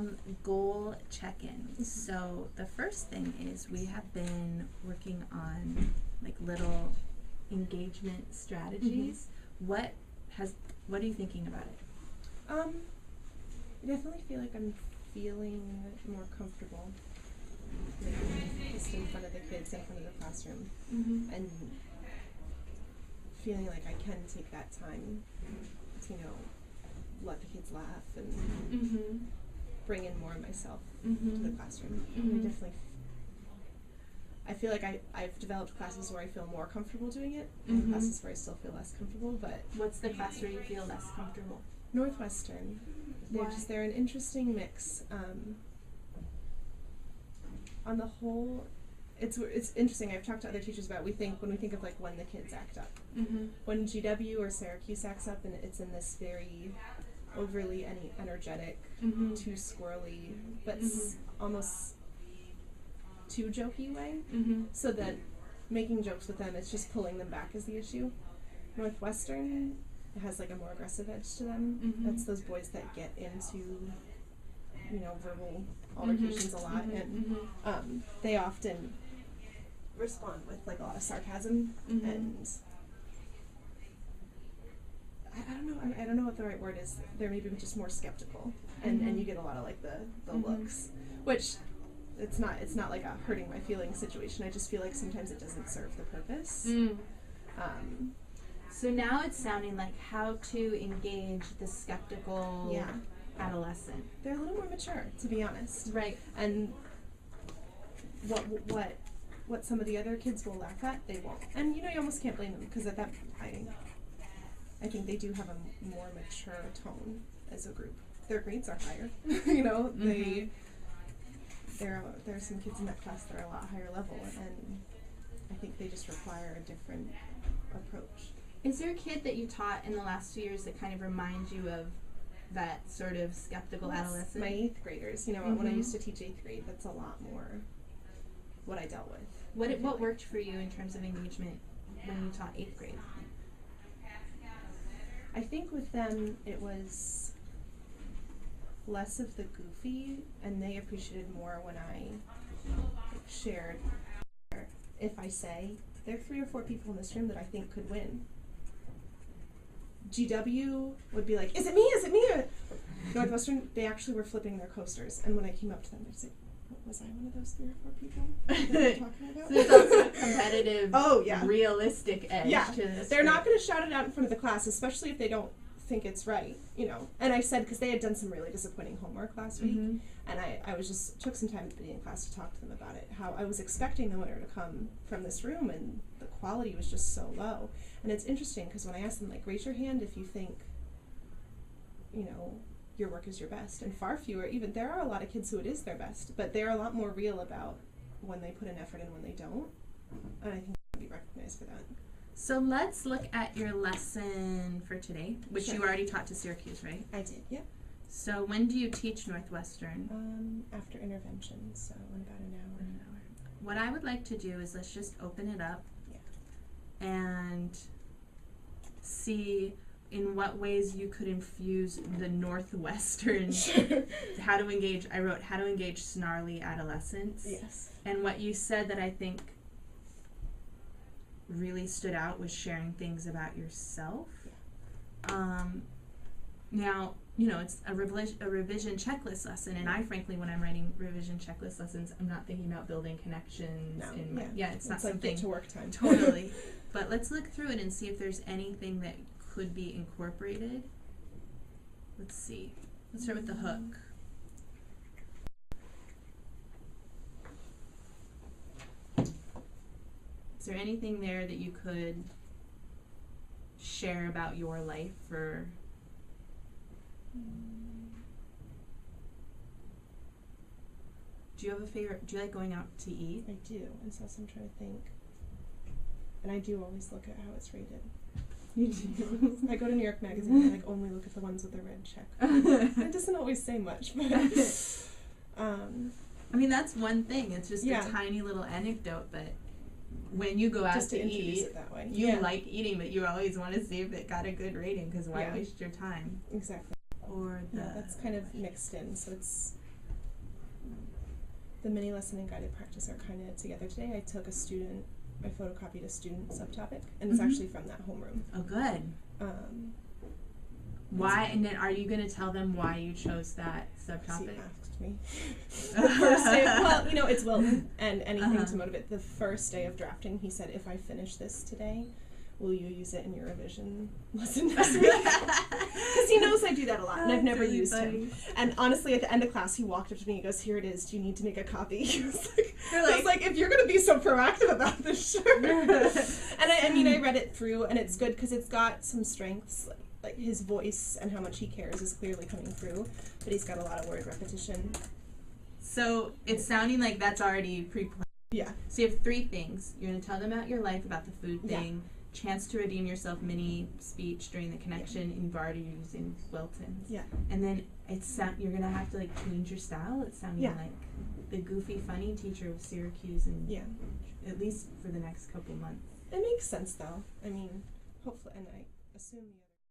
some goal check-ins. So the first thing is we have been working on like little engagement strategies. What are you thinking about it? I definitely feel like I'm feeling more comfortable, like, just in front of the kids, in front of the classroom, and feeling like I can take that time to, let the kids laugh and bring in more of myself to the classroom. I feel like I've developed classes where I feel more comfortable doing it, and classes where I still feel less comfortable, but... What's the class where you feel less comfortable? Northwestern. They're an interesting mix. On the whole, it's interesting. I've talked to other teachers about when we think of like when the kids act up. When GW or Syracuse acts up, and it's in this very overly energetic, too squirrely, but almost too jokey way, so that making jokes with them, it's just pulling them back is the issue. Northwestern has like a more aggressive edge to them. That's those boys that get into verbal altercations a lot, and they often respond with like a lot of sarcasm, and I don't know what the right word is. They're maybe just more skeptical, and you get a lot of like the looks, which it's not like a hurting my feelings situation. I just feel like sometimes it doesn't serve the purpose. So now it's sounding like how to engage the skeptical adolescent. They're a little more mature, to be honest. Right. And what some of the other kids will laugh at, they won't. And you almost can't blame them, because at that I think they do have a more mature tone as a group. Their grades are higher. There are some kids in that class that are a lot higher level, and I think they just require a different approach. Is there a kid that you taught in the last 2 years that kind of reminds you of that sort of skeptical adolescent? My 8th graders. When I used to teach 8th grade, that's a lot more what I dealt with. What worked for you in terms of engagement when you taught 8th grade? I think with them it was less of the goofy, and they appreciated more when I shared. If I say, there are 3 or 4 people in this room that I think could win, GW would be like, is it me? Is it me? Northwestern, they actually were flipping their coasters, and when I came up to them, they'd say, was I one of those 3 or 4 people that you're talking about? So there's also a competitive, realistic edge to this. They're not going to shout it out in front of the class, especially if they don't think it's right, And I said, because they had done some really disappointing homework last week, and I was just took some time at the beginning of class to talk to them about it, how I was expecting the winner to come from this room, and the quality was just so low. And it's interesting, because when I asked them, like, raise your hand if you think, your work is your best, and far fewer, even there are a lot of kids who it is their best, but they're a lot more real about when they put an effort in when they don't, and I think they be recognized for that. So let's look at your lesson for today, which you already taught to Syracuse, right? I did, yep. So when do you teach Northwestern? After intervention, so in about an hour. What I would like to do is let's just open it up and see in what ways you could infuse the Northwestern how to engage. I wrote how to engage snarly adolescents. Yes. And what you said that I think really stood out was sharing things about yourself. Now, it's a revision checklist lesson, and I frankly, when I'm writing revision checklist lessons, I'm not thinking about building connections. It's not like something get to work time. Totally. But let's look through it and see if there's anything that could be incorporated. Let's see. Let's start with the hook. Is there anything there that you could share about your life, or do you have a favorite? Do you like going out to eat? I do, and so I'm trying to think. And I do always look at how it's rated. You do? I go to New York Magazine and only look at the ones with the red check. It doesn't always say much, but I mean, that's one thing. It's just a tiny little anecdote, but when you go out just to introduce eat, it that way. you like eating, but you always want to see if it got a good rating, because why waste your time? Exactly. Or the that's kind of mixed in, so it's the mini lesson and guided practice are kind of together today. I photocopied a student subtopic, and it's actually from that homeroom. Oh, good. Why? And then are you going to tell them why you chose that subtopic? He asked me. The first day, well, it's Wilton, and anything to motivate. The first day of drafting, he said, if I finish this today, will you use it in your revision lesson next week? Because he knows I do that a lot, and I've never really used him. And honestly, at the end of class, he walked up to me and he goes, here it is, do you need to make a copy? He was like, I was like, if you're going to be so proactive about this, sure. And I read it through, and it's good because it's got some strengths, like his voice and how much he cares is clearly coming through, but he's got a lot of word repetition. So it's sounding like that's already pre-planned. Yeah. So you have 3 things. You're going to tell them about your life, about the food thing, chance to redeem yourself mini speech during the connection, and you've already using Wilton. Yeah. And then you're going to have to like change your style. It's sounding like the goofy, funny teacher of Syracuse, and at least for the next couple months. It makes sense though. I mean, hopefully, and I assume you